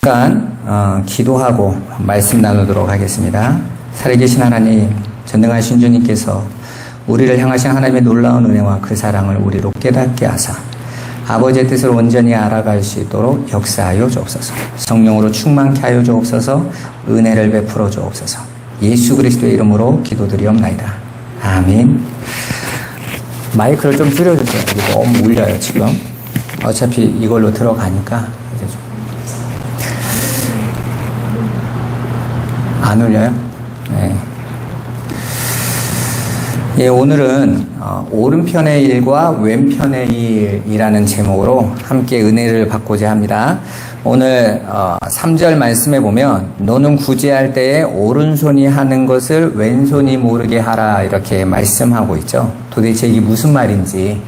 잠깐 기도하고 말씀 나누도록 하겠습니다. 살아계신 하나님, 전능하신 주님께서 우리를 향하신 하나님의 놀라운 은혜와 그 사랑을 우리로 깨닫게 하사 아버지의 뜻을 온전히 알아갈 수 있도록 역사하여 주옵소서. 성령으로 충만케 하여 주옵소서. 은혜를 베풀어 주옵소서. 예수 그리스도의 이름으로 기도드리옵나이다. 아멘. 마이크를 좀 줄여주세요. 이거 너무 울려요 지금. 어차피 이걸로 들어가니까 이제 좀. 안 울려요? 네. 예, 오늘은 오른편의 일과 왼편의 일이라는 제목으로 함께 은혜를 받고자 합니다. 오늘 3절 말씀에 보면 너는 구제할 때에 오른손이 하는 것을 왼손이 모르게 하라 이렇게 말씀하고 있죠. 도대체 이게 무슨 말인지,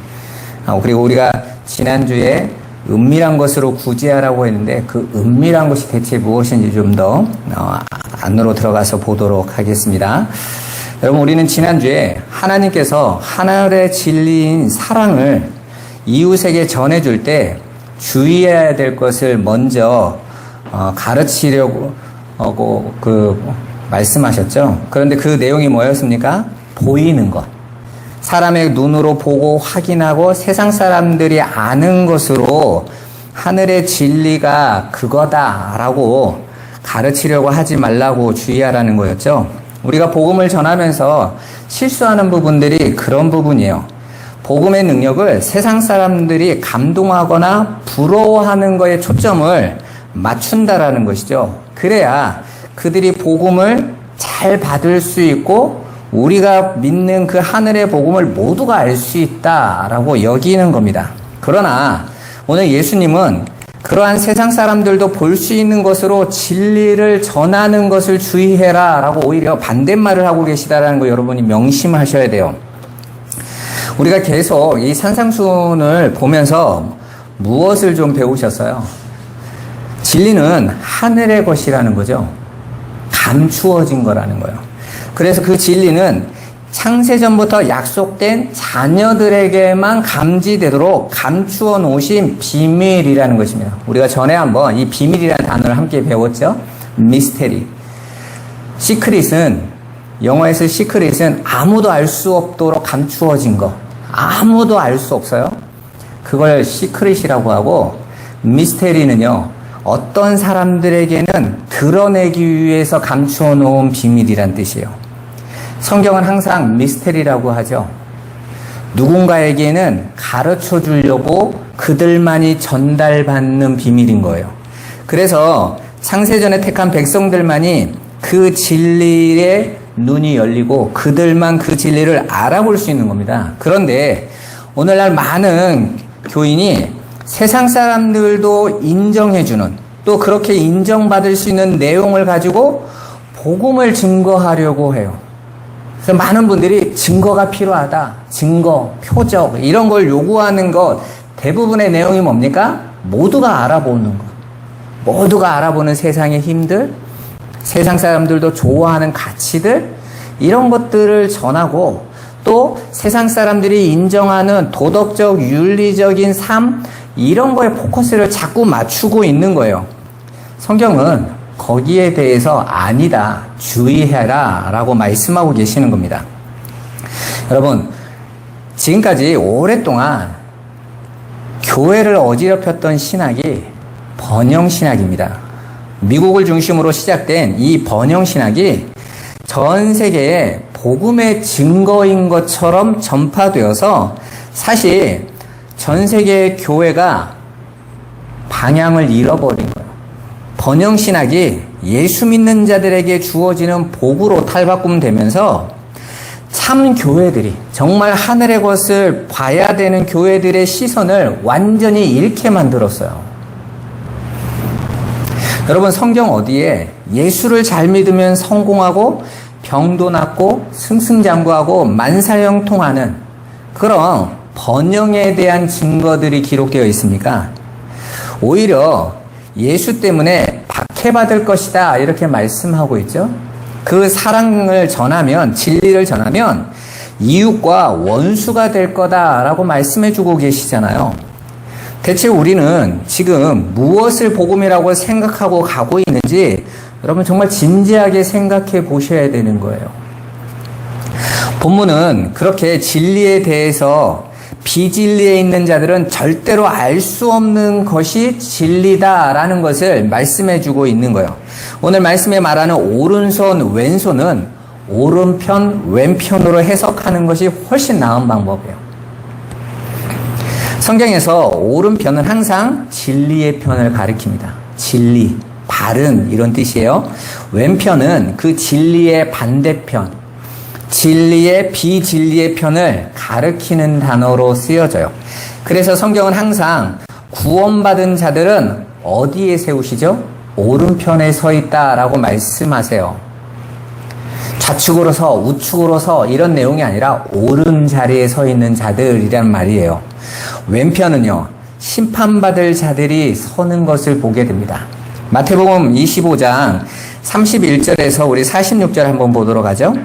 그리고 우리가 지난주에 은밀한 것으로 구제하라고 했는데 그 은밀한 것이 대체 무엇인지 좀 더 안으로 들어가서 보도록 하겠습니다. 여러분, 우리는 지난주에 하나님께서 하늘의 진리인 사랑을 이웃에게 전해줄 때 주의해야 될 것을 먼저 가르치려고 말씀하셨죠. 그런데 그 내용이 뭐였습니까? 보이는 것. 사람의 눈으로 보고 확인하고 세상 사람들이 아는 것으로 하늘의 진리가 그거다라고 가르치려고 하지 말라고 주의하라는 거였죠. 우리가 복음을 전하면서 실수하는 부분들이 그런 부분이에요. 복음의 능력을 세상 사람들이 감동하거나 부러워하는 거에 초점을 맞춘다라는 것이죠. 그래야 그들이 복음을 잘 받을 수 있고 우리가 믿는 그 하늘의 복음을 모두가 알 수 있다라고 여기는 겁니다. 그러나 오늘 예수님은 그러한 세상 사람들도 볼 수 있는 것으로 진리를 전하는 것을 주의해라 라고 오히려 반대말을 하고 계시다라는 거 여러분이 명심하셔야 돼요. 우리가 계속 이 산상수훈을 보면서 무엇을 좀 배우셨어요? 진리는 하늘의 것이라는 거죠. 감추어진 거라는 거예요. 그래서 그 진리는 창세전부터 약속된 자녀들에게만 감지되도록 감추어 놓으신 비밀이라는 것입니다. 우리가 전에 한번 이 비밀이라는 단어를 함께 배웠죠. 미스테리. 시크릿은, 영어에서 시크릿은 아무도 알 수 없도록 감추어진 거. 아무도 알 수 없어요. 그걸 시크릿이라고 하고, 미스테리는요, 어떤 사람들에게는 드러내기 위해서 감추어 놓은 비밀이란 뜻이에요. 성경은 항상 미스테리라고 하죠. 누군가에게는 가르쳐 주려고 그들만이 전달받는 비밀인 거예요. 그래서 창세전에 택한 백성들만이 그 진리에 눈이 열리고 그들만 그 진리를 알아볼 수 있는 겁니다. 그런데 오늘날 많은 교인이 세상 사람들도 인정해주는, 또 그렇게 인정받을 수 있는 내용을 가지고 복음을 증거하려고 해요. 그래서 많은 분들이 증거가 필요하다, 증거, 표적 이런 걸 요구하는 것, 대부분의 내용이 뭡니까? 모두가 알아보는 것, 모두가 알아보는 세상의 힘들, 세상 사람들도 좋아하는 가치들, 이런 것들을 전하고, 또 세상 사람들이 인정하는 도덕적, 윤리적인 삶, 이런 거에 포커스를 자꾸 맞추고 있는 거예요. 성경은 거기에 대해서 아니다, 주의해라 라고 말씀하고 계시는 겁니다. 여러분, 지금까지 오랫동안 교회를 어지럽혔던 신학이 번영신학입니다. 미국을 중심으로 시작된 이 번영신학이 전 세계에 복음의 증거인 것처럼 전파되어서 사실 전 세계의 교회가 방향을 잃어버린 거예요. 번영신학이 예수 믿는 자들에게 주어지는 복으로 탈바꿈되면서 참 교회들이, 정말 하늘의 것을 봐야 되는 교회들의 시선을 완전히 잃게 만들었어요. 여러분, 성경 어디에 예수를 잘 믿으면 성공하고 병도 낫고 승승장구하고 만사형통하는 그런 번영에 대한 증거들이 기록되어 있습니까? 오히려 예수 때문에 박해받을 것이다 이렇게 말씀하고 있죠. 그 사랑을 전하면, 진리를 전하면 이웃과 원수가 될 거다라고 말씀해주고 계시잖아요. 대체 우리는 지금 무엇을 복음이라고 생각하고 가고 있는지 여러분 정말 진지하게 생각해 보셔야 되는 거예요. 본문은 그렇게 진리에 대해서 비진리에 있는 자들은 절대로 알 수 없는 것이 진리다라는 것을 말씀해 주고 있는 거예요. 오늘 말씀에 말하는 오른손, 왼손은 오른편, 왼편으로 해석하는 것이 훨씬 나은 방법이에요. 성경에서 오른편은 항상 진리의 편을 가리킵니다. 진리, 바른 이런 뜻이에요. 왼편은 그 진리의 반대편, 진리의 비진리의 편을 가리키는 단어로 쓰여져요. 그래서 성경은 항상 구원받은 자들은 어디에 세우시죠? 오른편에 서 있다라고 말씀하세요. 좌측으로 서, 우측으로 서 이런 내용이 아니라 옳은 자리에 서 있는 자들이란 말이에요. 왼편은요, 심판받을 자들이 서는 것을 보게 됩니다. 마태복음 25장 31절에서 우리 46절 한번 보도록 하죠.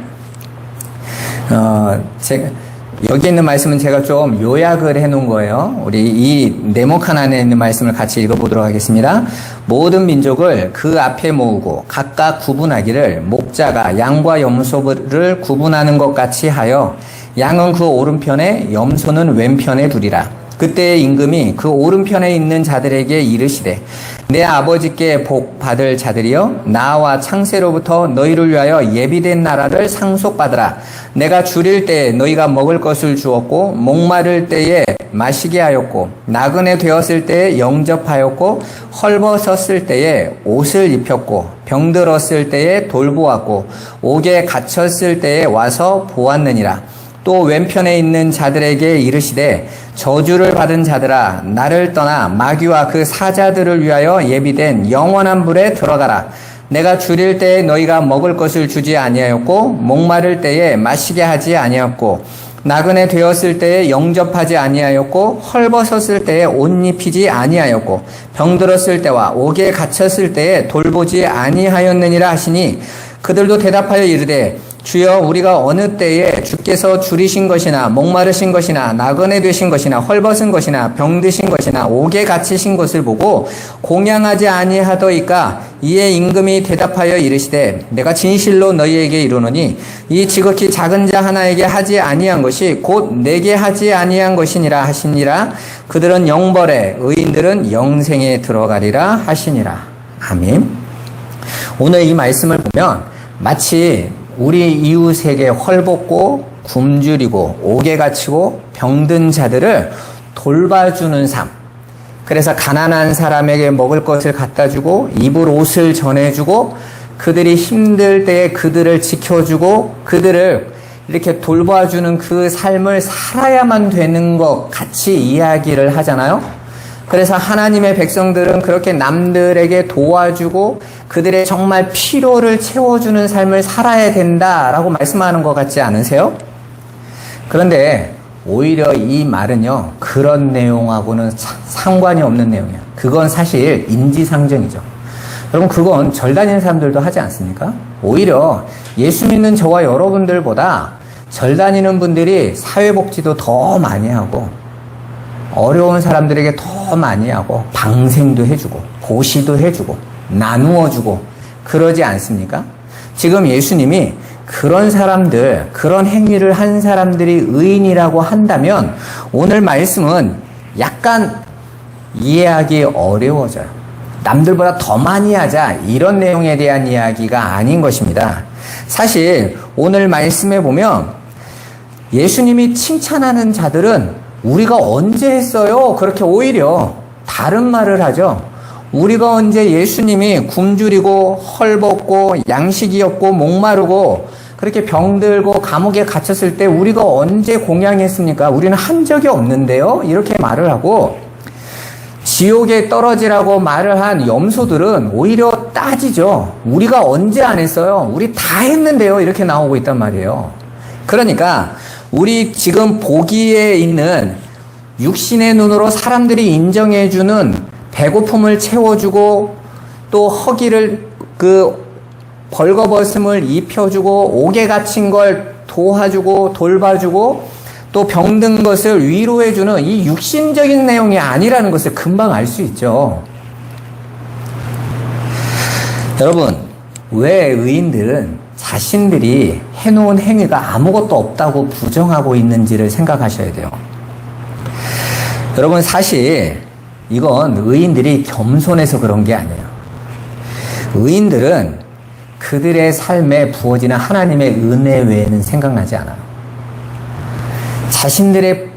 여기 있는 말씀은 제가 좀 요약을 해 놓은 거예요. 우리 이 네모칸 안에 있는 말씀을 같이 읽어보도록 하겠습니다. 모든 민족을 그 앞에 모으고 각각 구분하기를 목자가 양과 염소를 구분하는 것 같이 하여 양은 그 오른편에 염소는 왼편에 두리라. 그때의 임금이 그 오른편에 있는 자들에게 이르시되 내 아버지께 복 받을 자들이여 나와 창세로부터 너희를 위하여 예비된 나라를 상속받으라. 내가 줄일 때에 너희가 먹을 것을 주었고 목마를 때에 마시게 하였고 나그네 되었을 때에 영접하였고 헐벗었을 때에 옷을 입혔고 병들었을 때에 돌보았고 옥에 갇혔을 때에 와서 보았느니라. 또 왼편에 있는 자들에게 이르시되 저주를 받은 자들아 나를 떠나 마귀와 그 사자들을 위하여 예비된 영원한 불에 들어가라. 내가 줄일 때에 너희가 먹을 것을 주지 아니하였고 목마를 때에 마시게 하지 아니하였고 나그네 되었을 때에 영접하지 아니하였고 헐벗었을 때에 옷 입히지 아니하였고 병들었을 때와 옥에 갇혔을 때에 돌보지 아니하였느니라 하시니 그들도 대답하여 이르되 주여 우리가 어느 때에 주께서 줄이신 것이나 목마르신 것이나 나그네 되신 것이나 헐벗은 것이나 병드신 것이나 옥에 갇히신 것을 보고 공양하지 아니하더이까. 이에 임금이 대답하여 이르시되 내가 진실로 너희에게 이르노니 이 지극히 작은 자 하나에게 하지 아니한 것이 곧 내게 하지 아니한 것이니라 하시니라. 그들은 영벌에 의인들은 영생에 들어가리라 하시니라. 아멘. 오늘 이 말씀을 보면 마치 우리 이웃에게 헐벗고 굶주리고 옥에 갇히고 병든 자들을 돌봐주는 삶. 그래서 가난한 사람에게 먹을 것을 갖다 주고 입을 옷을 전해주고 그들이 힘들 때에 그들을 지켜주고 그들을 이렇게 돌봐주는 그 삶을 살아야만 되는 것 같이 이야기를 하잖아요. 그래서 하나님의 백성들은 그렇게 남들에게 도와주고 그들의 정말 필요를 채워주는 삶을 살아야 된다라고 말씀하는 것 같지 않으세요? 그런데 오히려 이 말은요, 그런 내용하고는 상관이 없는 내용이에요. 그건 사실 인지상정이죠. 여러분, 그건 절 다니는 사람들도 하지 않습니까? 오히려 예수 믿는 저와 여러분들보다 절 다니는 분들이 사회복지도 더 많이 하고 어려운 사람들에게 더 많이 하고 방생도 해주고 고시도 해주고 나누어주고 그러지 않습니까? 지금 예수님이 그런 사람들, 그런 행위를 한 사람들이 의인이라고 한다면 오늘 말씀은 약간 이해하기 어려워져요. 남들보다 더 많이 하자 이런 내용에 대한 이야기가 아닌 것입니다. 사실 오늘 말씀에 보면 예수님이 칭찬하는 자들은 우리가 언제 했어요? 그렇게 오히려 다른 말을 하죠. 우리가 언제 예수님이 굶주리고 헐벗고 양식이 없고 목마르고 그렇게 병들고 감옥에 갇혔을 때 우리가 언제 공양했습니까? 우리는 한 적이 없는데요. 이렇게 말을 하고 지옥에 떨어지라고 말을 한 염소들은 오히려 따지죠. 우리가 언제 안 했어요? 우리 다 했는데요. 이렇게 나오고 있단 말이에요. 그러니까 우리 지금 보기에 있는 육신의 눈으로 사람들이 인정해주는 배고픔을 채워주고 또 허기를 벌거벗음을 입혀주고 옥에 갇힌 걸 도와주고 돌봐주고 또 병든 것을 위로해주는 이 육신적인 내용이 아니라는 것을 금방 알 수 있죠. 여러분, 왜 의인들은 자신들이 해놓은 행위가 아무것도 없다고 부정하고 있는지를 생각하셔야 돼요. 여러분, 사실 이건 의인들이 겸손해서 그런 게 아니에요. 의인들은 그들의 삶에 부어지는 하나님의 은혜 외에는 생각나지 않아요. 자신들의,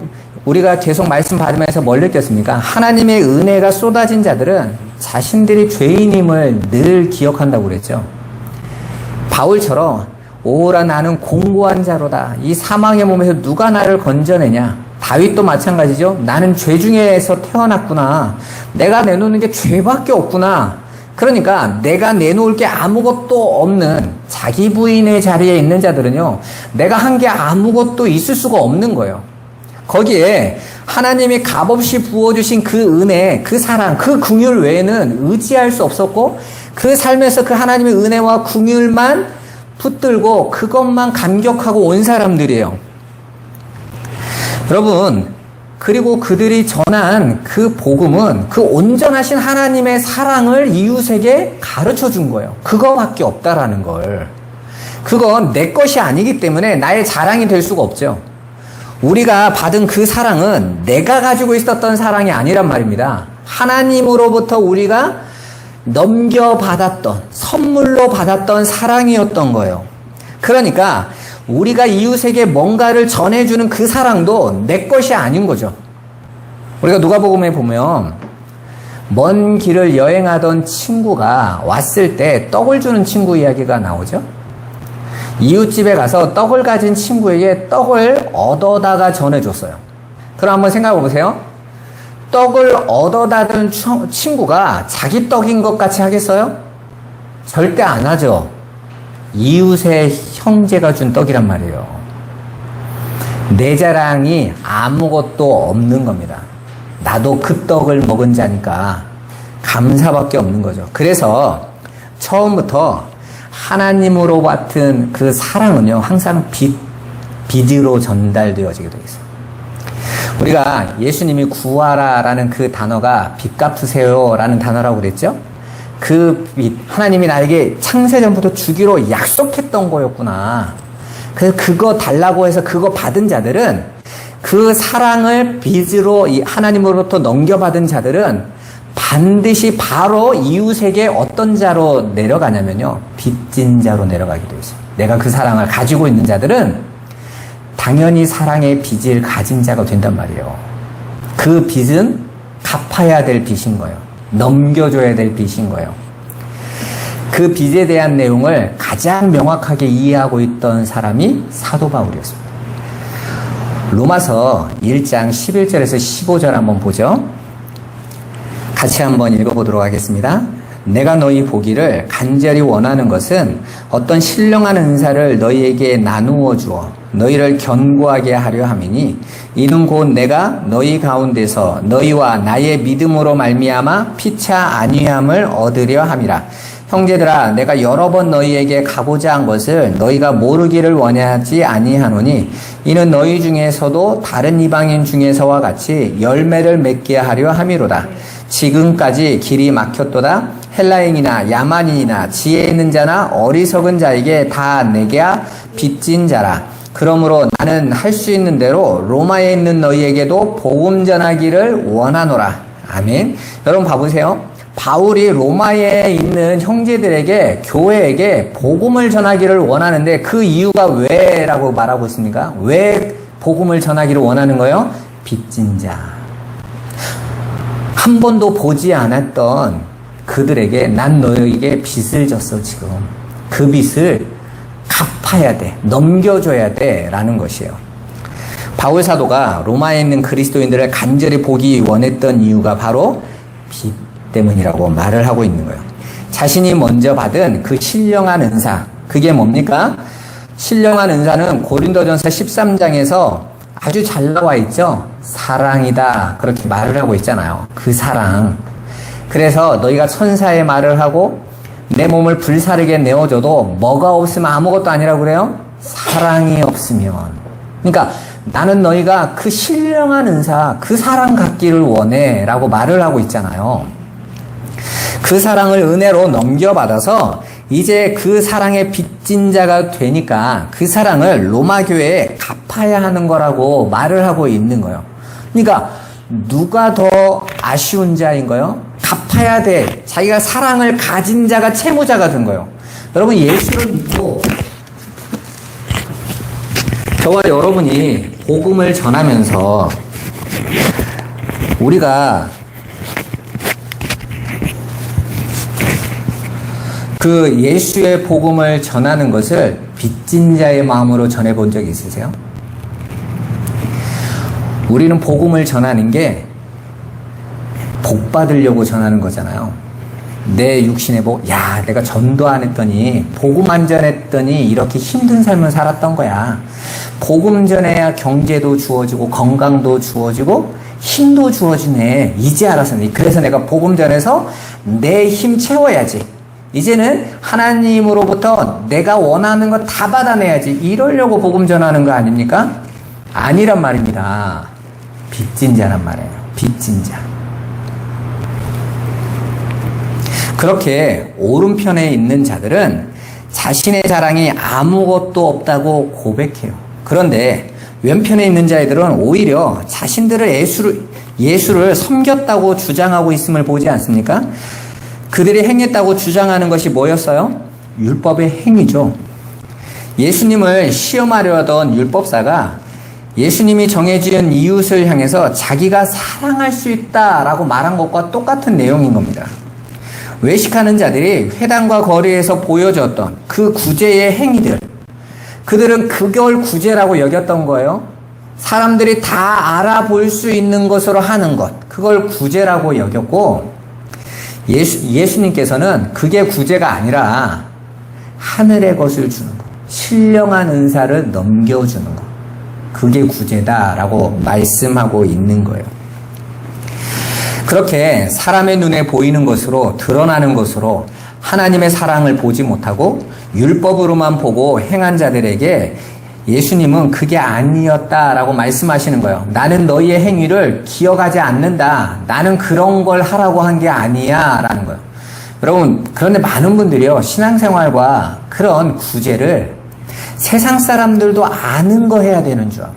우리가 계속 말씀 받으면서 뭘 느꼈습니까? 하나님의 은혜가 쏟아진 자들은 자신들이 죄인임을 늘 기억한다고 그랬죠. 바울처럼 오라 나는 공고한 자로다. 이 사망의 몸에서 누가 나를 건져내냐. 다윗도 마찬가지죠. 나는 죄 중에서 태어났구나. 내가 내놓는 게 죄밖에 없구나. 그러니까 내가 내놓을 게 아무것도 없는 자기 부인의 자리에 있는 자들은요, 내가 한 게 아무것도 있을 수가 없는 거예요. 거기에 하나님이 값없이 부어주신 그 은혜, 그 사랑, 그 긍휼 외에는 의지할 수 없었고, 그 삶에서 그 하나님의 은혜와 긍휼만 붙들고 그것만 감격하고 온 사람들이에요. 여러분, 그리고 그들이 전한 그 복음은 그 온전하신 하나님의 사랑을 이웃에게 가르쳐 준 거예요. 그거밖에 없다라는 걸. 그건 내 것이 아니기 때문에 나의 자랑이 될 수가 없죠. 우리가 받은 그 사랑은 내가 가지고 있었던 사랑이 아니란 말입니다. 하나님으로부터 우리가 넘겨받았던, 선물로 받았던 사랑이었던 거예요. 그러니까 우리가 이웃에게 뭔가를 전해주는 그 사랑도 내 것이 아닌 거죠. 우리가 누가복음에 보면 먼 길을 여행하던 친구가 왔을 때 떡을 주는 친구 이야기가 나오죠. 이웃집에 가서 떡을 가진 친구에게 떡을 얻어다가 전해줬어요. 그럼 한번 생각해 보세요. 떡을 얻어다 준 친구가 자기 떡인 것 같이 하겠어요? 절대 안 하죠. 이웃의 형제가 준 떡이란 말이에요. 내 자랑이 아무것도 없는 겁니다. 나도 그 떡을 먹은 자니까 감사밖에 없는 거죠. 그래서 처음부터 하나님으로 받은 그 사랑은요, 항상 빚으로 전달되어지게 되어 있어요. 우리가 예수님이 구하라라는 그 단어가 빚 갚으세요 라는 단어라고 그랬죠? 그 빚, 하나님이 나에게 창세전부터 주기로 약속했던 거였구나. 그래서 그거 달라고 해서 그거 받은 자들은, 그 사랑을 빚으로 하나님으로부터 넘겨받은 자들은 반드시 바로 이웃에게 어떤 자로 내려가냐면요, 빚진 자로 내려가게 되어 있어요. 내가 그 사랑을 가지고 있는 자들은 당연히 사랑의 빚을 가진 자가 된단 말이에요. 그 빚은 갚아야 될 빚인 거예요. 넘겨줘야 될 빚인 거예요. 그 빚에 대한 내용을 가장 명확하게 이해하고 있던 사람이 사도 바울이었습니다. 로마서 1장 11절에서 15절 한번 보죠. 같이 한번 읽어보도록 하겠습니다. 내가 너희 보기를 간절히 원하는 것은 어떤 신령한 은사를 너희에게 나누어 주어 너희를 견고하게 하려 함이니, 이는 곧 내가 너희 가운데서 너희와 나의 믿음으로 말미암아 피차 안위함을 얻으려 함이라. 형제들아, 내가 여러 번 너희에게 가고자 한 것을 너희가 모르기를 원하지 아니하노니, 이는 너희 중에서도 다른 이방인 중에서와 같이 열매를 맺게 하려 함이로다. 지금까지 길이 막혔도다. 헬라인이나 야만인이나 지혜 있는 자나 어리석은 자에게 다 내게 빚진 자라. 그러므로 나는 할 수 있는 대로 로마에 있는 너희에게도 복음 전하기를 원하노라. 아멘. 여러분 봐보세요. 바울이 로마에 있는 형제들에게, 교회에게 복음을 전하기를 원하는데 그 이유가 왜라고 말하고 있습니까? 왜 복음을 전하기를 원하는 거예요? 빚진 자. 한 번도 보지 않았던 그들에게 난 너에게 빚을 졌어 지금. 그 빚을 갚아야 돼. 넘겨줘야 돼. 라는 것이에요. 바울 사도가 로마에 있는 그리스도인들을 간절히 보기 원했던 이유가 바로 빚 때문이라고 말을 하고 있는 거예요. 자신이 먼저 받은 그 신령한 은사, 그게 뭡니까? 신령한 은사는 고린도전서 13장에서 아주 잘 나와 있죠. 사랑이다, 그렇게 말을 하고 있잖아요. 그 사랑. 그래서 너희가 천사의 말을 하고 내 몸을 불사르게 내어줘도 뭐가 없으면 아무것도 아니라고 그래요? 사랑이 없으면. 그러니까 나는 너희가 그 신령한 은사, 그 사랑 갖기를 원해 라고 말을 하고 있잖아요. 그 사랑을 은혜로 넘겨받아서 이제 그 사랑의 빚진 자가 되니까 그 사랑을 로마 교회에 갚아야 하는 거라고 말을 하고 있는 거예요. 그러니까 누가 더 아쉬운 자인 거예요? 갚아야 돼. 자기가 사랑을 가진 자가 채무자가 된 거예요. 여러분, 예수를 믿고 저와 여러분이 복음을 전하면서 우리가 그 예수의 복음을 전하는 것을 빚진 자의 마음으로 전해본 적이 있으세요? 우리는 복음을 전하는 게 복 받으려고 전하는 거잖아요. 내 육신의 복, 야, 내가 전도 안 했더니, 복음 안 전했더니 이렇게 힘든 삶을 살았던 거야. 복음 전해야 경제도 주어지고 건강도 주어지고 힘도 주어지네. 이제 알았으니. 그래서 내가 복음 전해서 내 힘 채워야지. 이제는 하나님으로부터 내가 원하는 거 다 받아내야지. 이러려고 복음 전하는 거 아닙니까? 아니란 말입니다. 빚진 자란 말이에요. 빚진 자. 그렇게 오른편에 있는 자들은 자신의 자랑이 아무것도 없다고 고백해요. 그런데 왼편에 있는 자들은 오히려 자신들을 예수를 섬겼다고 주장하고 있음을 보지 않습니까? 그들이 행했다고 주장하는 것이 뭐였어요? 율법의 행위죠. 예수님을 시험하려 하던 율법사가 예수님이 정해진 이웃을 향해서 자기가 사랑할 수 있다라고 말한 것과 똑같은 내용인 겁니다. 외식하는 자들이 회당과 거리에서 보여줬던 그 구제의 행위들, 그들은 그걸 구제라고 여겼던 거예요. 사람들이 다 알아볼 수 있는 것으로 하는 것, 그걸 구제라고 여겼고, 예수님께서는 그게 구제가 아니라 하늘의 것을 주는 것, 신령한 은사를 넘겨주는 것, 그게 구제다라고 말씀하고 있는 거예요. 그렇게 사람의 눈에 보이는 것으로, 드러나는 것으로 하나님의 사랑을 보지 못하고 율법으로만 보고 행한 자들에게 예수님은 그게 아니었다라고 말씀하시는 거예요. 나는 너희의 행위를 기억하지 않는다. 나는 그런 걸 하라고 한 게 아니야. 라는 거예요. 여러분, 그런데 많은 분들이요, 신앙생활과 그런 구제를 세상 사람들도 아는 거 해야 되는 줄 알아요.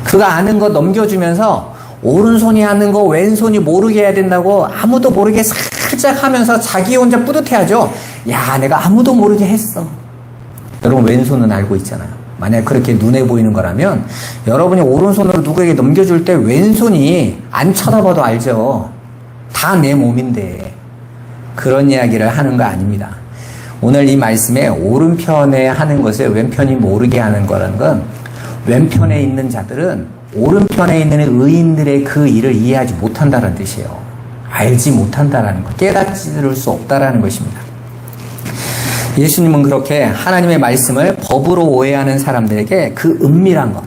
그거 아는 거 넘겨주면서 오른손이 하는 거 왼손이 모르게 해야 된다고 아무도 모르게 살짝 하면서 자기 혼자 뿌듯해하죠. 야, 내가 아무도 모르게 했어. 여러분, 왼손은 알고 있잖아요. 만약 그렇게 눈에 보이는 거라면 여러분이 오른손으로 누구에게 넘겨줄 때 왼손이 안 쳐다봐도 알죠. 다 내 몸인데. 그런 이야기를 하는 거 아닙니다. 오늘 이 말씀에 오른편에 하는 것을 왼편이 모르게 하는 거라는 건, 왼편에 있는 자들은 오른편에 있는 의인들의 그 일을 이해하지 못한다는 뜻이에요. 알지 못한다라는 것, 깨닫지를 수 없다라는 것입니다. 예수님은 그렇게 하나님의 말씀을 법으로 오해하는 사람들에게 그 은밀한 것,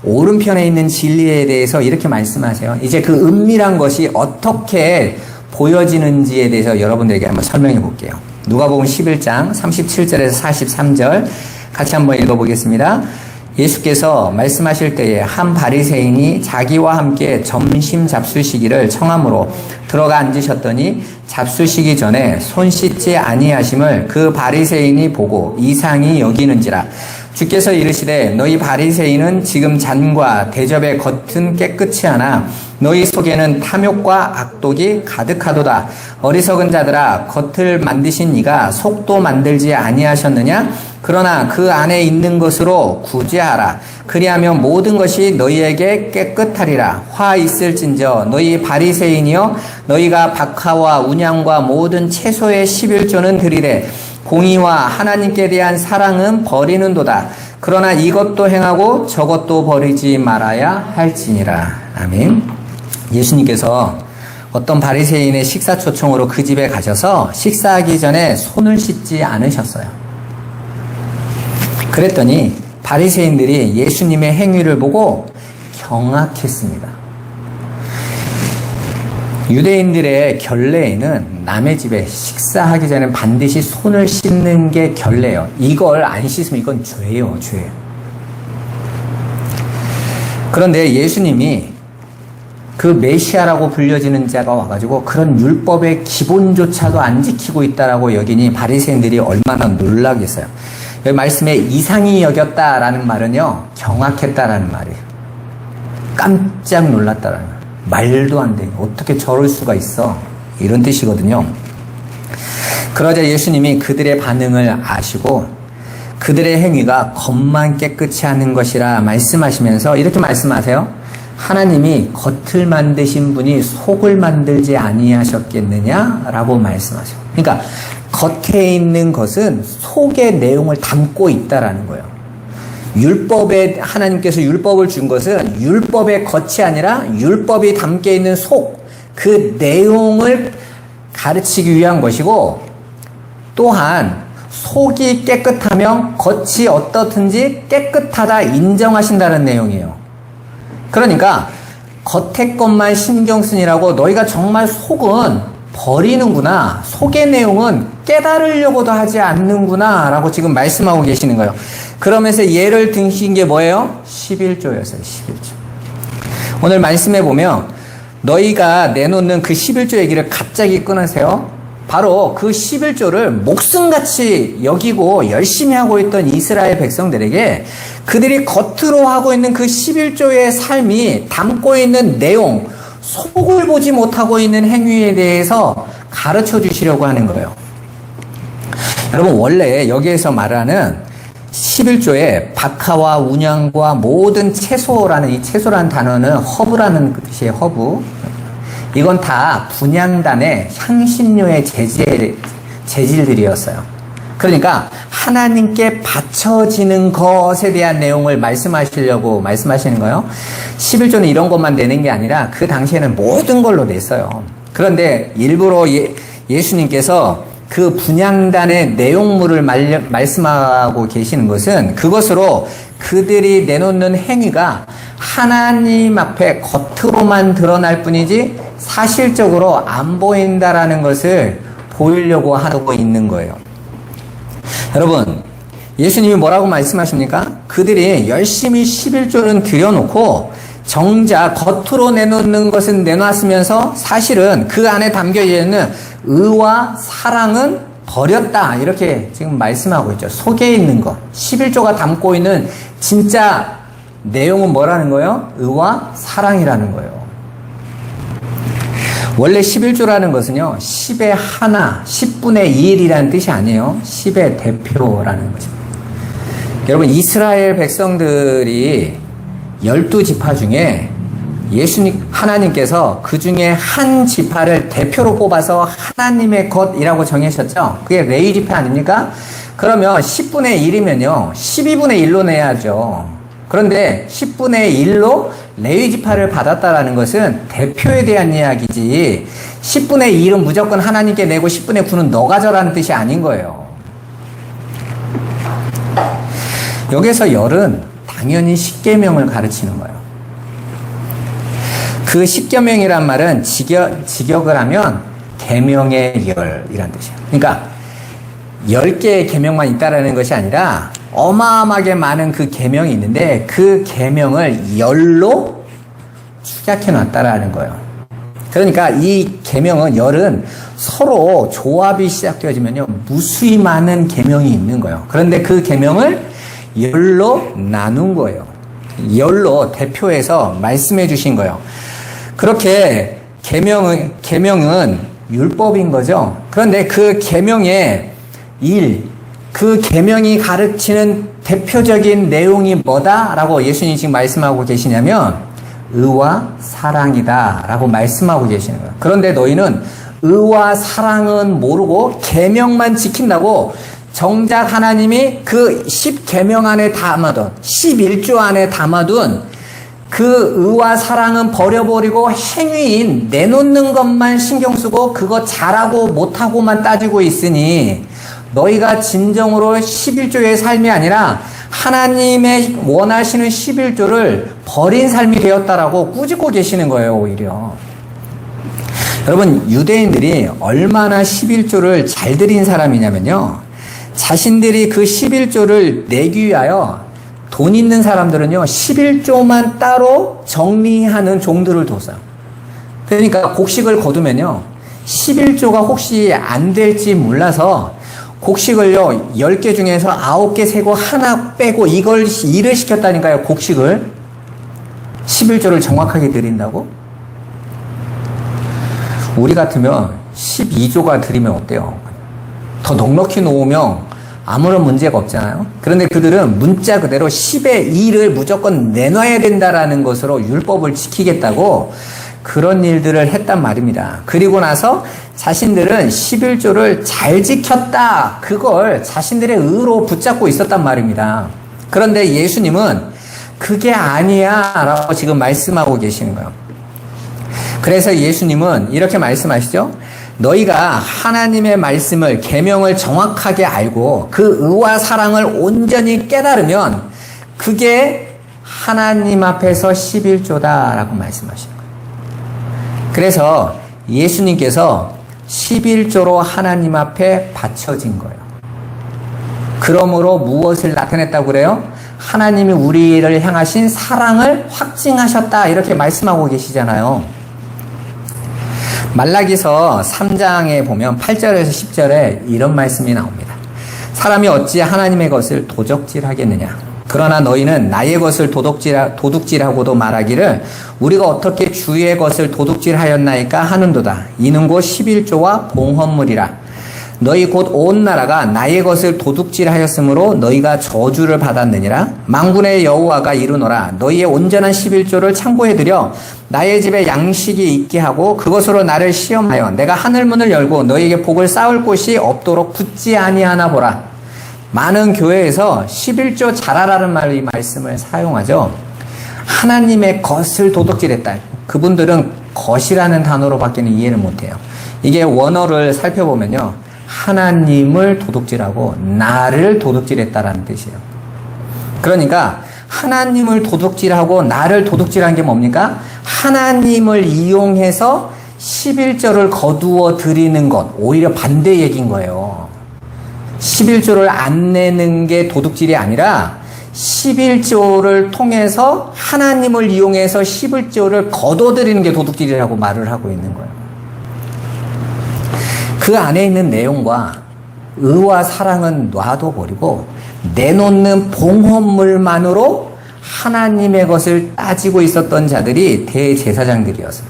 오른편에 있는 진리에 대해서 이렇게 말씀하세요. 이제 그 은밀한 것이 어떻게 보여지는지에 대해서 여러분들에게 한번 설명해 볼게요. 누가복음 11장 37절에서 43절 같이 한번 읽어보겠습니다. 예수께서 말씀하실 때에 한 바리새인이 자기와 함께 점심 잡수시기를 청함으로 들어가 앉으셨더니 잡수시기 전에 손 씻지 아니하심을 그 바리새인이 보고 이상히 여기는지라. 주께서 이르시되 너희 바리새인은 지금 잔과 대접의 겉은 깨끗이 하나 너희 속에는 탐욕과 악독이 가득하도다. 어리석은 자들아, 겉을 만드신 이가 속도 만들지 아니하셨느냐? 그러나 그 안에 있는 것으로 구제하라. 그리하면 모든 것이 너희에게 깨끗하리라. 화 있을진저 너희 바리새인이여, 너희가 박하와 운양과 모든 채소의 11조는 드리되 공의와 하나님께 대한 사랑은 버리는도다. 그러나 이것도 행하고 저것도 버리지 말아야 할지니라. 아멘. 예수님께서 어떤 바리새인의 식사 초청으로 그 집에 가셔서 식사하기 전에 손을 씻지 않으셨어요. 그랬더니 바리새인들이 예수님의 행위를 보고 경악했습니다. 유대인들의 결례에는 남의 집에 식사하기 전에 반드시 손을 씻는 게 결례예요. 이걸 안 씻으면 이건 죄예요, 죄. 그런데 예수님이 그 메시아라고 불려지는 자가 와가지고 그런 율법의 기본조차도 안 지키고 있다라고 여기니 바리새인들이 얼마나 놀라겠어요. 여기 말씀에 이상히 여겼다라는 말은요, 경악했다라는 말이에요. 깜짝 놀랐다라는 말. 말도 안 돼. 어떻게 저럴 수가 있어? 이런 뜻이거든요. 그러자 예수님이 그들의 반응을 아시고 그들의 행위가 겉만 깨끗이 하는 것이라 말씀하시면서 이렇게 말씀하세요. 하나님이 겉을 만드신 분이 속을 만들지 아니하셨겠느냐라고 말씀하세요. 그러니까 겉에 있는 것은 속의 내용을 담고 있다라는 거예요. 율법에 하나님께서 율법을 준 것은 율법의 겉이 아니라 율법이 담겨 있는 속, 그 내용을 가르치기 위한 것이고, 또한 속이 깨끗하면 겉이 어떻든지 깨끗하다 인정하신다는 내용이에요. 그러니까 겉의 것만 신경 쓰니라고 너희가 정말 속은 버리는구나, 속의 내용은 깨달으려고도 하지 않는구나 라고 지금 말씀하고 계시는 거예요. 그러면서 예를 드신 게 뭐예요? 11조였어요. 11조. 오늘 말씀해 보면 너희가 내놓는 그 11조 얘기를 갑자기 끊으세요. 바로 그 11조를 목숨같이 여기고 열심히 하고 있던 이스라엘 백성들에게 그들이 겉으로 하고 있는 그 11조의 삶이 담고 있는 내용, 속을 보지 못하고 있는 행위에 대해서 가르쳐 주시려고 하는 거예요. 여러분, 원래 여기에서 말하는 11조에 박하와 운양과 모든 채소라는, 이 채소라는 단어는 허브라는 뜻이에요. 허브. 이건 다 분향단의 향신료의 재질들이었어요. 그러니까 하나님께 바쳐지는 것에 대한 내용을 말씀하시려고 말씀하시는 거예요. 11조는 이런 것만 내는 게 아니라 그 당시에는 모든 걸로 냈어요. 그런데 일부러 예수님께서 그 분향단의 내용물을 말씀하고 계시는 것은 그것으로 그들이 내놓는 행위가 하나님 앞에 겉으로만 드러날 뿐이지 사실적으로 안 보인다라는 것을 보이려고 하고 있는 거예요. 여러분, 예수님이 뭐라고 말씀하십니까? 그들이 열심히 11조는 들여놓고 정작 겉으로 내놓는 것은 내놨으면서 사실은 그 안에 담겨 있는 의와 사랑은 버렸다. 이렇게 지금 말씀하고 있죠. 속에 있는 것. 11조가 담고 있는 진짜 내용은 뭐라는 거예요? 의와 사랑이라는 거예요. 원래 11조라는 것은요, 10의 하나, 10분의 1이라는 뜻이 아니에요. 10의 대표라는 거죠. 여러분, 이스라엘 백성들이 12지파 중에 하나님께서 그 중에 한 지파를 대표로 뽑아서 하나님의 것이라고 정하셨죠? 그게 레위 지파 아닙니까? 그러면 10분의 1이면요, 12분의 1로 내야죠. 그런데 10분의 1로 레위 지파를 받았다라는 것은 대표에 대한 이야기지 10분의 1은 무조건 하나님께 내고 10분의 9는 너 가져라는 뜻이 아닌 거예요. 여기서 열은 당연히 십계명을 가르치는 거예요. 그 십계명이란 말은 직역을 하면 계명의 열이란 뜻이에요. 그러니까 10개의 계명만 있다라는 것이 아니라 어마어마하게 많은 그 계명이 있는데 그 계명을 열로 축약해 놨다라는 거예요. 그러니까 이 계명은 열은 서로 조합이 시작되어지면요 무수히 많은 계명이 있는 거예요. 그런데 그 계명을 열로 나눈 거예요. 열로 대표해서 말씀해 주신 거예요. 그렇게 계명은 율법인 거죠. 그런데 그 계명의 그 계명이 가르치는 대표적인 내용이 뭐다라고 예수님이 지금 말씀하고 계시냐면 의와 사랑이다라고 말씀하고 계시는 거예요. 그런데 너희는 의와 사랑은 모르고 계명만 지킨다고 정작 하나님이 그 10계명 안에 담아둔 11조 안에 담아둔 그 의와 사랑은 버려버리고 행위인 내놓는 것만 신경 쓰고 그거 잘하고 못하고만 따지고 있으니 너희가 진정으로 11조의 삶이 아니라 하나님의 원하시는 11조를 버린 삶이 되었다라고 꾸짖고 계시는 거예요. 오히려 여러분, 유대인들이 얼마나 11조를 잘 드린 사람이냐면요, 자신들이 그 11조를 내기 위하여 돈 있는 사람들은요, 11조만 따로 정리하는 종들을 뒀어요. 그러니까 곡식을 거두면요, 11조가 혹시 안 될지 몰라서 곡식을요, 10개 중에서 9개 세고 하나 빼고 일을 시켰다니까요, 곡식을. 11조를 정확하게 드린다고? 우리 같으면 12조가 드리면 어때요? 더 넉넉히 놓으면 아무런 문제가 없잖아요. 그런데 그들은 문자 그대로 10의 2를 무조건 내놔야 된다라는 것으로 율법을 지키겠다고 그런 일들을 했단 말입니다. 그리고 나서 자신들은 11조를 잘 지켰다, 그걸 자신들의 의로 붙잡고 있었단 말입니다. 그런데 예수님은 그게 아니야 라고 지금 말씀하고 계시는 거예요. 그래서 예수님은 이렇게 말씀하시죠. 너희가 하나님의 말씀을, 계명을 정확하게 알고 그 의와 사랑을 온전히 깨달으면 그게 하나님 앞에서 11조다라고 말씀하시는 거예요. 그래서 예수님께서 11조로 하나님 앞에 바쳐진 거예요. 그러므로 무엇을 나타냈다고 그래요? 하나님이 우리를 향하신 사랑을 확증하셨다, 이렇게 말씀하고 계시잖아요. 말라기서 3장에 보면 8절에서 10절에 이런 말씀이 나옵니다. 사람이 어찌 하나님의 것을 도적질하겠느냐? 그러나 너희는 나의 것을 도둑질하고도 말하기를 우리가 어떻게 주의 것을 도둑질하였나이까 하는도다. 이는 곧 11조와 봉헌물이라. 너희 곧 온 나라가 나의 것을 도둑질하였으므로 너희가 저주를 받았느니라. 만군의 여호와가 이르노라. 너희의 온전한 11조를 창고해드려 나의 집에 양식이 있게 하고 그것으로 나를 시험하여 내가 하늘문을 열고 너희에게 복을 쌓을 곳이 없도록 붙지 아니하나 보라. 많은 교회에서 11조 잘하라는 이 말씀을 사용하죠. 하나님의 것을 도둑질했다. 그분들은 것이라는 단어로 밖에는 이해를 못해요. 이게 원어를 살펴보면요, 하나님을 도둑질하고 나를 도둑질했다라는 뜻이에요. 그러니까 하나님을 도둑질하고 나를 도둑질한 게 뭡니까? 하나님을 이용해서 11조를 거두어 드리는 것, 오히려 반대 얘기인 거예요. 11조를 안 내는 게 도둑질이 아니라 11조를 통해서 하나님을 이용해서 11조를 거둬들이는 게 도둑질이라고 말을 하고 있는 거예요. 그 안에 있는 내용과 의와 사랑은 놔둬버리고 내놓는 봉헌물만으로 하나님의 것을 따지고 있었던 자들이 대제사장들이었어요.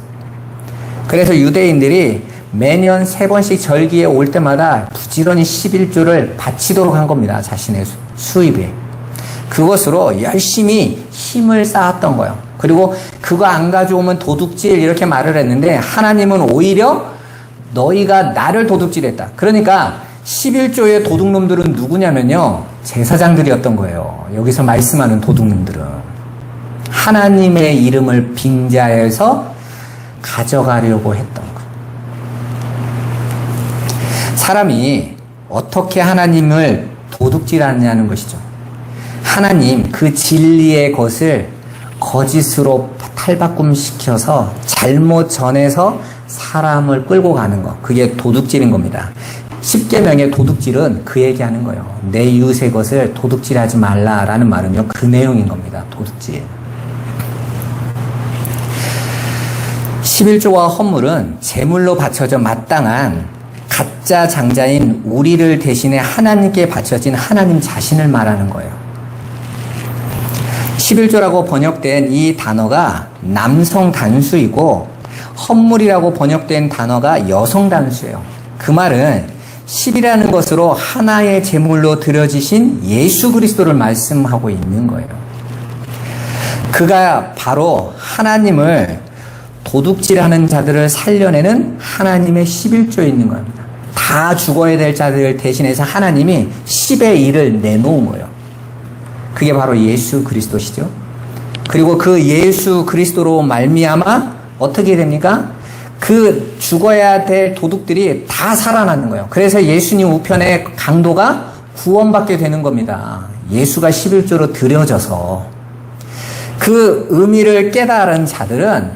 그래서 유대인들이 매년 3번씩 절기에 올 때마다 부지런히 11조를 바치도록 한 겁니다. 자신의 수입에. 그것으로 열심히 힘을 쌓았던 거예요. 그리고 그거 안 가져오면 도둑질, 이렇게 말을 했는데 하나님은 오히려 너희가 나를 도둑질했다. 그러니까 11조의 도둑놈들은 누구냐면요, 제사장들이었던 거예요. 여기서 말씀하는 도둑놈들은 하나님의 이름을 빙자해서 가져가려고 했던 거예요. 사람이 어떻게 하나님을 도둑질하느냐는 것이죠. 하나님 그 진리의 것을 거짓으로 탈바꿈시켜서 잘못 전해서 사람을 끌고 가는 것, 그게 도둑질인 겁니다. 10계명의 도둑질은 그 얘기하는 거예요. 내 이웃의 것을 도둑질하지 말라라는 말은요, 그 내용인 겁니다. 도둑질. 11조와 헌물은 제물로 바쳐져 마땅한 가짜 장자인 우리를 대신해 하나님께 바쳐진 하나님 자신을 말하는 거예요. 11조라고 번역된 이 단어가 남성 단수이고 헌물이라고 번역된 단어가 여성 단수예요. 그 말은 10이라는 것으로 하나의 제물로 드려지신 예수 그리스도를 말씀하고 있는 거예요. 그가 바로 하나님을 도둑질하는 자들을 살려내는 하나님의 11조에 있는 겁니다. 다 죽어야 될 자들을 대신해서 하나님이 10의 1을 내놓은 거예요. 그게 바로 예수 그리스도시죠. 그리고 그 예수 그리스도로 말미암아 어떻게 됩니까? 그 죽어야 될 도둑들이 다 살아나는 거예요. 그래서 예수님 우편의 강도가 구원받게 되는 겁니다. 예수가 11조로 드려져서. 그 의미를 깨달은 자들은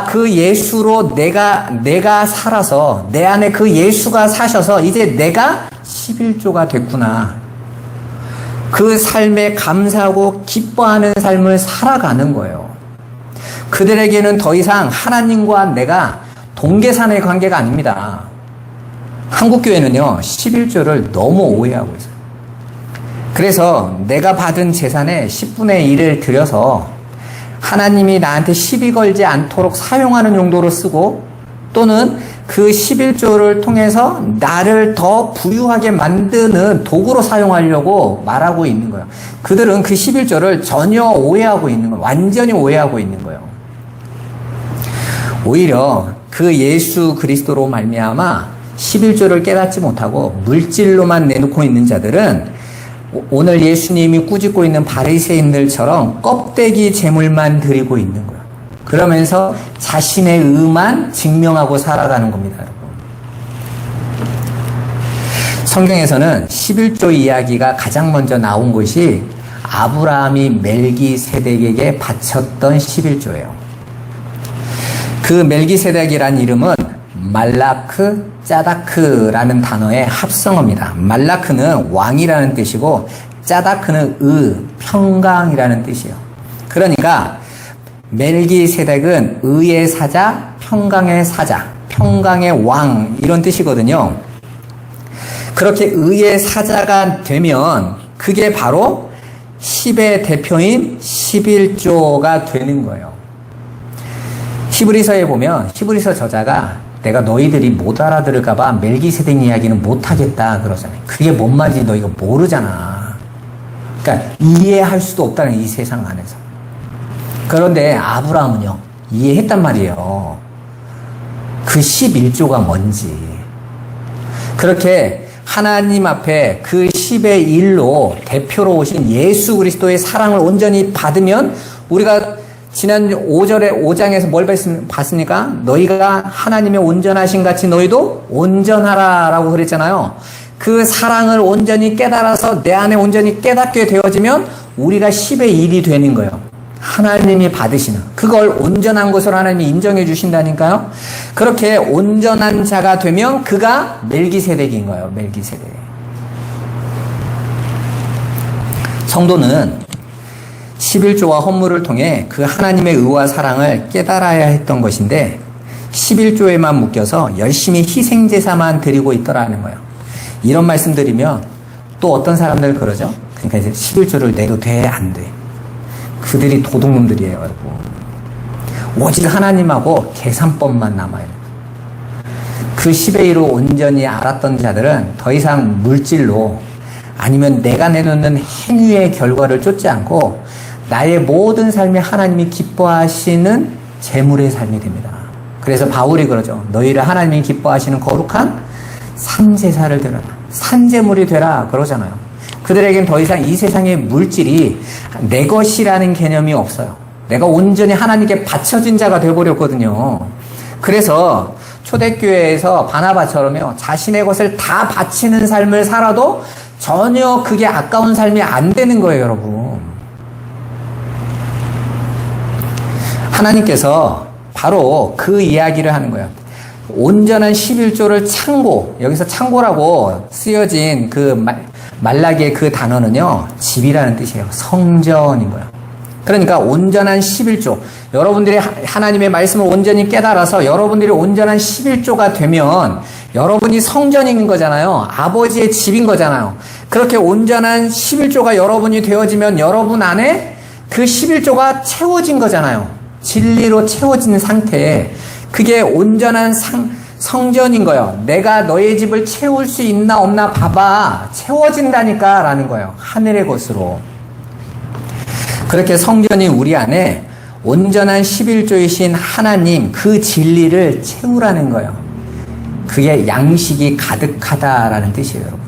그 예수로 내가 살아서 내 안에 그 예수가 사셔서 이제 내가 11조가 됐구나. 그 삶에 감사하고 기뻐하는 삶을 살아가는 거예요. 그들에게는 더 이상 하나님과 내가 동계산의 관계가 아닙니다. 한국교회는요, 11조를 너무 오해하고 있어요. 그래서 내가 받은 재산의 10분의 1을 들여서 하나님이 나한테 시비 걸지 않도록 사용하는 용도로 쓰고, 또는 그 11조를 통해서 나를 더 부유하게 만드는 도구로 사용하려고 말하고 있는 거예요. 그들은 그 11조를 전혀 오해하고 있는 거예요. 완전히 오해하고 있는 거예요. 오히려 그 예수 그리스도로 말미암아 11조를 깨닫지 못하고 물질로만 내놓고 있는 자들은 오늘 예수님이 꾸짖고 있는 바리새인들처럼 껍데기 제물만 드리고 있는 거예요. 그러면서 자신의 의만 증명하고 살아가는 겁니다, 여러분. 성경에서는 11조 이야기가 가장 먼저 나온 것이 아브라함이 멜기세덱에게 바쳤던 11조예요. 그 멜기세덱이란 이름은 말라크 짜다크라는 단어의 합성어입니다. 말라크는 왕이라는 뜻이고 짜다크는 평강이라는 뜻이에요. 그러니까 멜기세덱은 의의 사자, 평강의 사자, 평강의 왕 이런 뜻이거든요. 그렇게 의의 사자가 되면 그게 바로 10의 대표인 11조가 되는 거예요. 히브리서에 보면 히브리서 저자가 내가 너희들이 못 알아들을까봐 멜기세덱 이야기는 못하겠다 그러잖아요. 그게 뭔 말인지 너 이거 모르잖아. 그러니까 이해할 수도 없다는 이 세상 안에서. 그런데 아브라함은요, 이해했단 말이에요. 그 11조가 뭔지. 그렇게 하나님 앞에 그 10의 1로 대표로 오신 예수 그리스도의 사랑을 온전히 받으면, 우리가 지난 5장에서 뭘 봤습니까? 너희가 하나님의 온전하신 같이 너희도 온전하라 라고 그랬잖아요. 그 사랑을 온전히 깨달아서 내 안에 온전히 깨닫게 되어지면 우리가 10의 1이 되는 거예요. 하나님이 받으시는 그걸 온전한 것으로 하나님이 인정해 주신다니까요. 그렇게 온전한 자가 되면 그가 멜기세덱인 거예요. 멜기세덱. 성도는 11조와 헌물을 통해 그 하나님의 의와 사랑을 깨달아야 했던 것인데 11조에만 묶여서 열심히 희생제사만 드리고 있더라는 거예요. 이런 말씀 드리면 또 어떤 사람들 그러죠? 그러니까 이제 11조를 내도 돼, 안 돼. 그들이 도둑놈들이에요, 여러분. 오직 하나님하고 계산법만 남아요. 그 10의 1을 온전히 알았던 자들은 더 이상 물질로 아니면 내가 내놓는 행위의 결과를 쫓지 않고 나의 모든 삶에 하나님이 기뻐하시는 재물의 삶이 됩니다. 그래서 바울이 그러죠. 너희를 하나님이 기뻐하시는 거룩한 산제사를 드려라. 산재물이 되라 그러잖아요. 그들에겐 더 이상 이 세상의 물질이 내 것이라는 개념이 없어요. 내가 온전히 하나님께 바쳐진 자가 되어버렸거든요. 그래서 초대교회에서 바나바처럼요, 자신의 것을 다 바치는 삶을 살아도 전혀 그게 아까운 삶이 안 되는 거예요, 여러분. 하나님께서 바로 그 이야기를 하는 거예요. 온전한 11조를 창고, 여기서 창고라고 쓰여진 그 말라기의 그 단어는요, 집이라는 뜻이에요. 성전인 거예요. 그러니까 온전한 11조, 여러분들이 하나님의 말씀을 온전히 깨달아서 여러분들이 온전한 11조가 되면 여러분이 성전인 거잖아요. 아버지의 집인 거잖아요. 그렇게 온전한 11조가 여러분이 되어지면 여러분 안에 그 11조가 채워진 거잖아요. 진리로 채워진 상태에 그게 온전한 성전인 거예요. 내가 너의 집을 채울 수 있나 없나 봐봐. 채워진다니까 라는 거예요. 하늘의 것으로. 그렇게 성전이 우리 안에 온전한 11조이신 하나님 그 진리를 채우라는 거예요. 그게 양식이 가득하다라는 뜻이에요, 여러분.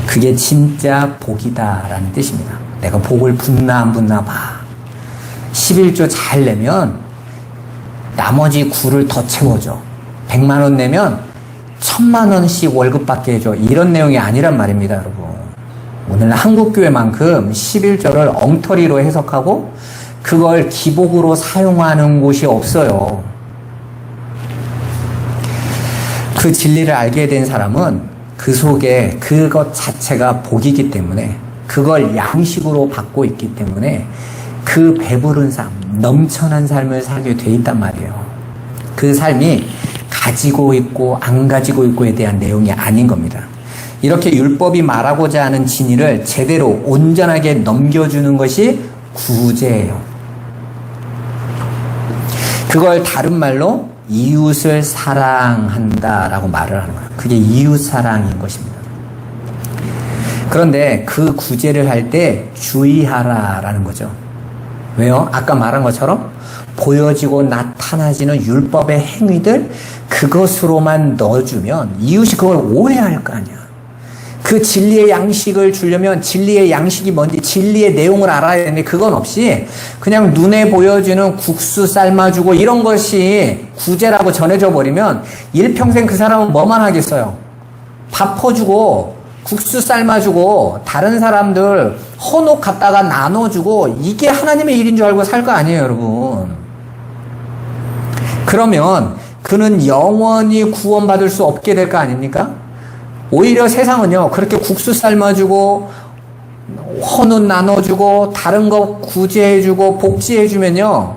그게 진짜 복이다라는 뜻입니다. 내가 복을 붙나 안 붙나 봐. 11조 잘 내면 나머지 구를 더 채워줘. 100만 원 내면 1000만 원씩 월급 받게 해줘. 이런 내용이 아니란 말입니다, 여러분. 오늘 한국교회만큼 11조를 엉터리로 해석하고 그걸 기복으로 사용하는 곳이 없어요. 그 진리를 알게 된 사람은 그 속에 그것 자체가 복이기 때문에 그걸 양식으로 받고 있기 때문에 그 배부른 삶, 넘쳐난 삶을 살게 돼 있단 말이에요. 그 삶이 가지고 있고 안 가지고 있고에 대한 내용이 아닌 겁니다. 이렇게 율법이 말하고자 하는 진리를 제대로 온전하게 넘겨주는 것이 구제예요. 그걸 다른 말로 이웃을 사랑한다라고 말을 하는 거예요. 그게 이웃사랑인 것입니다. 그런데 그 구제를 할 때 주의하라라는 거죠. 왜요? 아까 말한 것처럼 보여지고 나타나지는 율법의 행위들 그것으로만 넣어주면 이웃이 그걸 오해할 거 아니야. 그 진리의 양식을 주려면 진리의 양식이 뭔지 진리의 내용을 알아야 되는데 그건 없이 그냥 눈에 보여지는 국수 삶아주고 이런 것이 구제라고 전해져 버리면 일평생 그 사람은 뭐만 하겠어요? 밥 퍼주고 국수 삶아주고 다른 사람들 헌옷 갖다가 나눠주고 이게 하나님의 일인 줄 알고 살 거 아니에요, 여러분. 그러면 그는 영원히 구원받을 수 없게 될 거 아닙니까? 오히려 세상은요, 그렇게 국수 삶아주고 헌옷 나눠주고 다른 거 구제해주고 복지해주면요,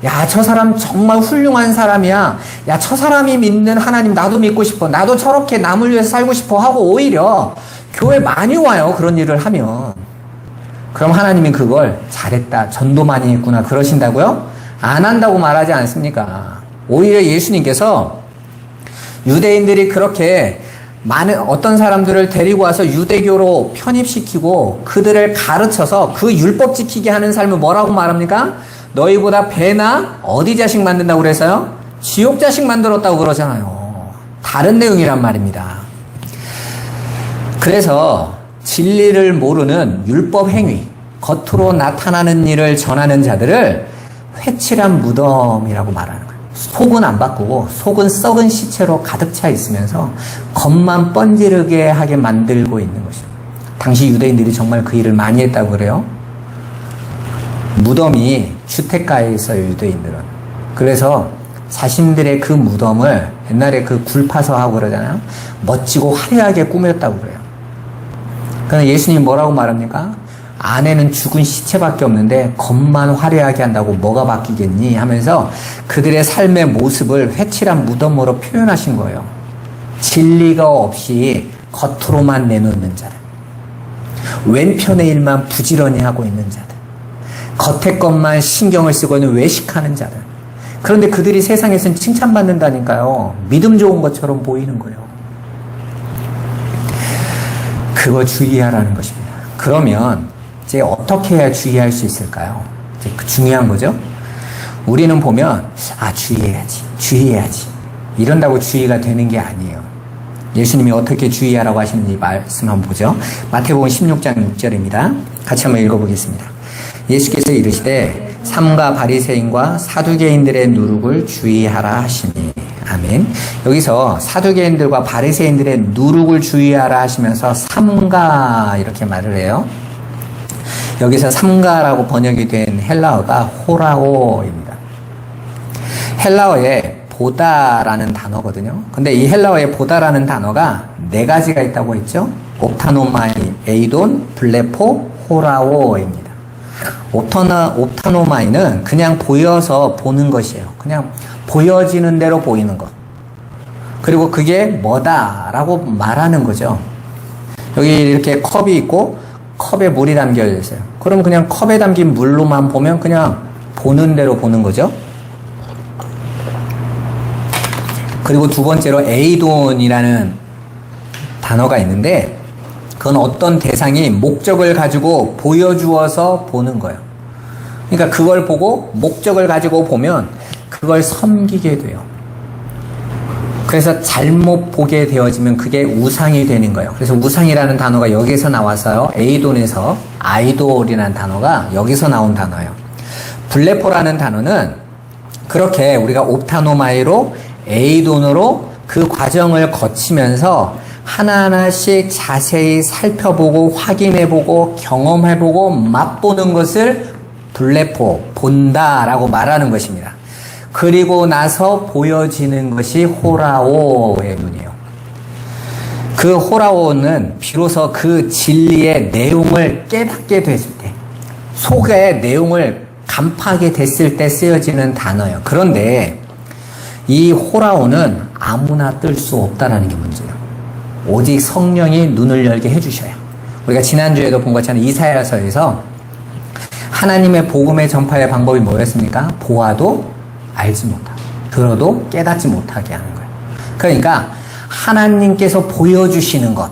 야, 저 사람 정말 훌륭한 사람이야. 야, 저 사람이 믿는 하나님 나도 믿고 싶어. 나도 저렇게 남을 위해서 살고 싶어 하고 오히려 교회 많이 와요. 그런 일을 하면. 그럼 하나님이 그걸 잘했다. 전도 많이 했구나. 그러신다고요? 안 한다고 말하지 않습니까? 오히려 예수님께서 유대인들이 그렇게 많은 어떤 사람들을 데리고 와서 유대교로 편입시키고 그들을 가르쳐서 그 율법 지키게 하는 삶을 뭐라고 말합니까? 너희보다 배나 어디 자식 만든다고 그래서요? 지옥 자식 만들었다고 그러잖아요. 다른 내용이란 말입니다. 그래서 진리를 모르는 율법 행위, 겉으로 나타나는 일을 전하는 자들을 회칠한 무덤이라고 말하는 거예요. 속은 안 바꾸고 속은 썩은 시체로 가득 차 있으면서 겉만 번지르게 하게 만들고 있는 것입니다. 당시 유대인들이 정말 그 일을 많이 했다고 그래요. 무덤이 주택가에 있어요, 유대인들은. 그래서 자신들의 그 무덤을 옛날에 그 굴파서하고 그러잖아요. 멋지고 화려하게 꾸몄다고 그래요. 그러나 예수님 뭐라고 말합니까? 안에는 죽은 시체밖에 없는데 겉만 화려하게 한다고 뭐가 바뀌겠니? 하면서 그들의 삶의 모습을 회칠한 무덤으로 표현하신 거예요. 진리가 없이 겉으로만 내놓는 자들, 왼편의 일만 부지런히 하고 있는 자들, 겉의 것만 신경을 쓰고 있는 외식하는 자들. 그런데 그들이 세상에서는 칭찬받는다니까요. 믿음 좋은 것처럼 보이는 거예요. 그거 주의하라는 것입니다. 그러면 이제 어떻게 해야 주의할 수 있을까요? 이제 중요한 거죠. 우리는 보면 주의해야지 이런다고 주의가 되는 게 아니에요. 예수님이 어떻게 주의하라고 하시는지 말씀 한번 보죠. 마태복음 16장 6절입니다. 같이 한번 읽어보겠습니다. 예수께서 이르시되 삼가 바리새인과 사두개인들의 누룩을 주의하라 하시니. 아멘. 여기서 사두개인들과 바리새인들의 누룩을 주의하라 하시면서 삼가 이렇게 말을 해요. 여기서 삼가라고 번역이 된 헬라어가 호라오입니다. 헬라어에 보다라는 단어거든요. 근데 이 헬라어에 보다라는 단어가 네 가지가 있다고 했죠. 옵타노마이, 에이돈, 블레포, 호라오입니다. 옵타노마이는 그냥 보여서 보는 것이에요. 그냥 보여지는 대로 보이는 것. 그리고 그게 뭐다라고 말하는 거죠. 여기 이렇게 컵이 있고 컵에 물이 담겨 있어요. 그럼 그냥 컵에 담긴 물로만 보면 그냥 보는 대로 보는 거죠. 그리고 두 번째로 에이돈이라는 단어가 있는데 그건 어떤 대상이 목적을 가지고 보여주어서 보는 거예요. 그러니까 그걸 보고 목적을 가지고 보면 그걸 섬기게 돼요. 그래서 잘못 보게 되어지면 그게 우상이 되는 거예요. 그래서 우상이라는 단어가 여기서 나와서요. 에이돈에서 아이돌이라는 단어가 여기서 나온 단어예요. 블레포라는 단어는 그렇게 우리가 옵타노마이로 에이돈으로 그 과정을 거치면서 하나하나씩 자세히 살펴보고 확인해보고 경험해보고 맛보는 것을 블레포, 본다라고 말하는 것입니다. 그리고 나서 보여지는 것이 호라오의 눈이에요. 그 호라오는 비로소 그 진리의 내용을 깨닫게 됐을 때, 속의 내용을 간파하게 됐을 때 쓰여지는 단어예요. 그런데 이 호라오는 아무나 뜰 수 없다라는 게 문제예요. 오직 성령이 눈을 열게 해주셔야. 우리가 지난주에도 본 것처럼 이사야서에서 하나님의 복음의 전파의 방법이 뭐였습니까? 보아도 알지 못하고, 들어도 깨닫지 못하게 하는 거예요. 그러니까 하나님께서 보여주시는 것,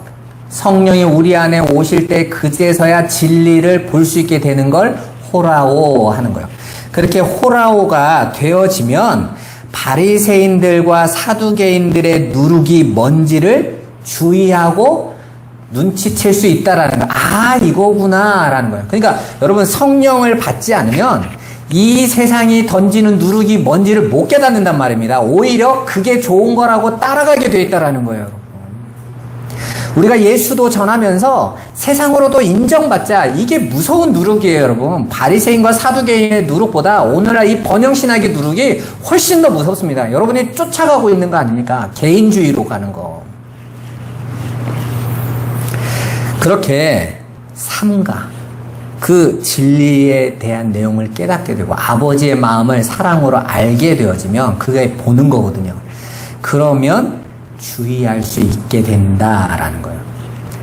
성령이 우리 안에 오실 때 그제서야 진리를 볼 수 있게 되는 걸 호라오 하는 거예요. 그렇게 호라오가 되어지면 바리새인들과 사두개인들의 누룩이 뭔지를 주의하고 눈치챌 수 있다라는 거예요. 아, 이거구나 라는 거예요. 그러니까 여러분, 성령을 받지 않으면 이 세상이 던지는 누룩이 뭔지를 못 깨닫는단 말입니다. 오히려 그게 좋은 거라고 따라가게 돼 있다라는 거예요. 우리가 예수도 전하면서 세상으로도 인정받자, 이게 무서운 누룩이에요, 여러분. 바리새인과 사두개인의 누룩보다 오늘날 이 번영신학의 누룩이 훨씬 더 무섭습니다. 여러분이 쫓아가고 있는 거 아닙니까? 개인주의로 가는 거. 그렇게 삼가 그 진리에 대한 내용을 깨닫게 되고 아버지의 마음을 사랑으로 알게 되어지면 그게 보는 거거든요. 그러면 주의할 수 있게 된다라는 거예요.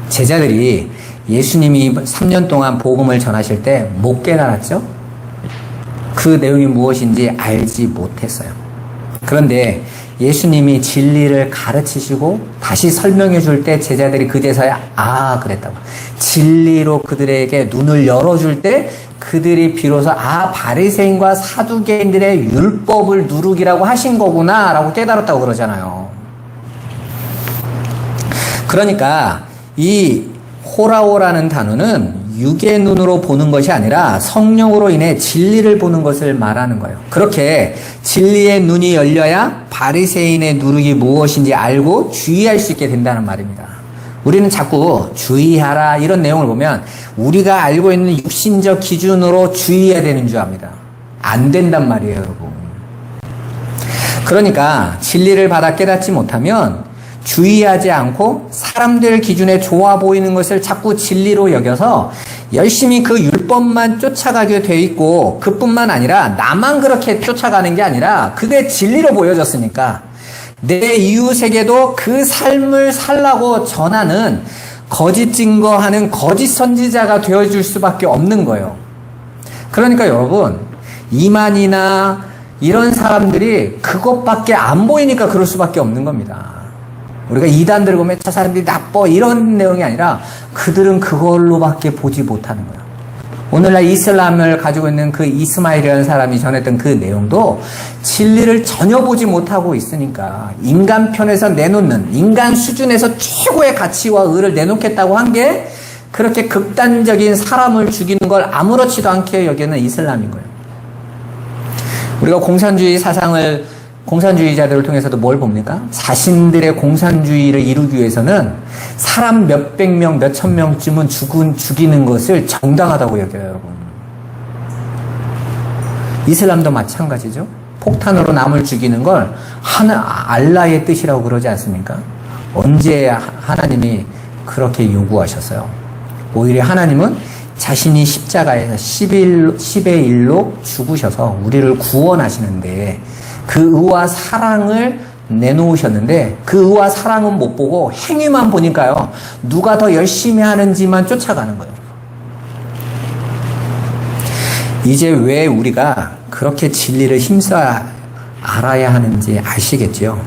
제자들이 예수님이 3년 동안 복음을 전하실 때 못 깨달았죠? 그 내용이 무엇인지 알지 못했어요. 그런데 예수님이 진리를 가르치시고 다시 설명해 줄 때 제자들이 그제서야 아, 그랬다고. 진리로 그들에게 눈을 열어줄 때 그들이 비로소 아, 바리새인과 사두개인들의 율법을 누룩이라고 하신 거구나 라고 깨달았다고 그러잖아요. 그러니까 이 호라오라는 단어는 육의 눈으로 보는 것이 아니라 성령으로 인해 진리를 보는 것을 말하는 거예요. 그렇게 진리의 눈이 열려야 바리새인의 누룩이 무엇인지 알고 주의할 수 있게 된다는 말입니다. 우리는 자꾸 주의하라 이런 내용을 보면 우리가 알고 있는 육신적 기준으로 주의해야 되는 줄 압니다. 안 된단 말이에요, 여러분. 그러니까 진리를 받아 깨닫지 못하면 주의하지 않고 사람들 기준에 좋아 보이는 것을 자꾸 진리로 여겨서 열심히 그 율법만 쫓아가게 돼 있고, 그뿐만 아니라 나만 그렇게 쫓아가는 게 아니라 그게 진리로 보여졌으니까 내 이웃에게도 그 삶을 살라고 전하는 거짓 증거하는 거짓 선지자가 되어줄 수밖에 없는 거예요. 그러니까 여러분, 이만이나 이런 사람들이 그것밖에 안 보이니까 그럴 수밖에 없는 겁니다. 우리가 이단들을 보면 저 사람들이 나빠 이런 내용이 아니라 그들은 그걸로밖에 보지 못하는 거야. 오늘날 이슬람을 가지고 있는 그 이스마일이라는 사람이 전했던 그 내용도 진리를 전혀 보지 못하고 있으니까 인간 편에서 내놓는, 인간 수준에서 최고의 가치와 의를 내놓겠다고 한 게 그렇게 극단적인 사람을 죽이는 걸 아무렇지도 않게 여기는 이슬람인 거예요. 우리가 공산주의 사상을, 공산주의자들을 통해서도 뭘 봅니까? 자신들의 공산주의를 이루기 위해서는 사람 몇백 명, 몇천 명쯤은 죽이는 것을 정당하다고 여겨요, 여러분. 이슬람도 마찬가지죠. 폭탄으로 남을 죽이는 걸 알라의 뜻이라고 그러지 않습니까? 언제 하나님이 그렇게 요구하셨어요? 오히려 하나님은 자신이 십자가에서 10의 1로 죽으셔서 우리를 구원하시는데 그 의와 사랑을 내놓으셨는데 그 의와 사랑은 못 보고 행위만 보니까요, 누가 더 열심히 하는지만 쫓아가는 거예요. 이제 왜 우리가 그렇게 진리를 힘써 알아야 하는지 아시겠죠?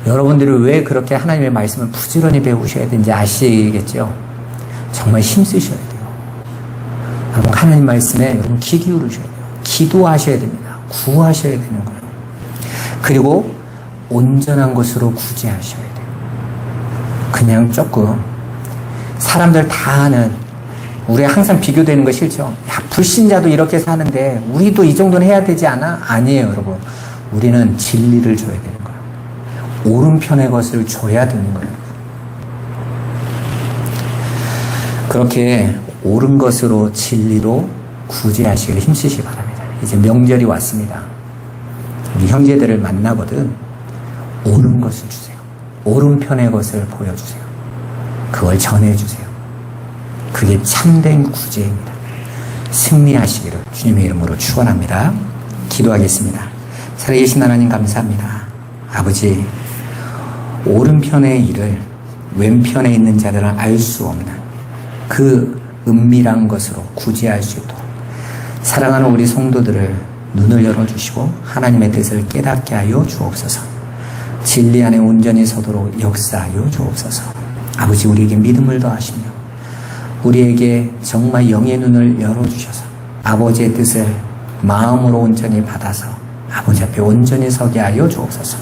여러분들이 왜 그렇게 하나님의 말씀을 부지런히 배우셔야 되는지 아시겠죠? 정말 힘쓰셔야 돼요. 여러분, 하나님 말씀에 여러분 귀 기울이셔야 돼요. 기도하셔야 됩니다. 구하셔야 되는 거예요. 그리고 온전한 것으로 구제하셔야 돼요. 그냥 조금 사람들 다 하는, 우리 항상 비교되는 거 싫죠? 야, 불신자도 이렇게 사는데 우리도 이 정도는 해야 되지 않아? 아니에요, 여러분. 우리는 진리를 줘야 되는 거예요. 오른편의 것을 줘야 되는 거예요. 그렇게 옳은 것으로 진리로 구제하시기를 힘쓰시기 바랍니다. 이제 명절이 왔습니다. 우리 형제들을 만나거든 옳은 것을 주세요. 오른편의 것을 보여주세요. 그걸 전해주세요. 그게 참된 구제입니다. 승리하시기를 주님의 이름으로 축원합니다. 기도하겠습니다. 살아계신 하나님 감사합니다. 아버지, 오른편의 일을 왼편에 있는 자들은 알 수 없는 그 은밀한 것으로 구제할 수 있도록 사랑하는 우리 성도들을 눈을 열어주시고 하나님의 뜻을 깨닫게 하여 주옵소서. 진리 안에 온전히 서도록 역사하여 주옵소서. 아버지, 우리에게 믿음을 더하시며 우리에게 정말 영의 눈을 열어주셔서 아버지의 뜻을 마음으로 온전히 받아서 아버지 앞에 온전히 서게 하여 주옵소서.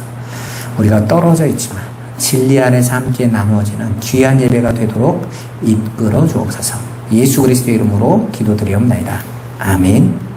우리가 떨어져 있지만 진리 안에서 함께 나누어지는 귀한 예배가 되도록 이끌어 주옵소서. 예수 그리스도의 이름으로 기도드리옵나이다. 아멘.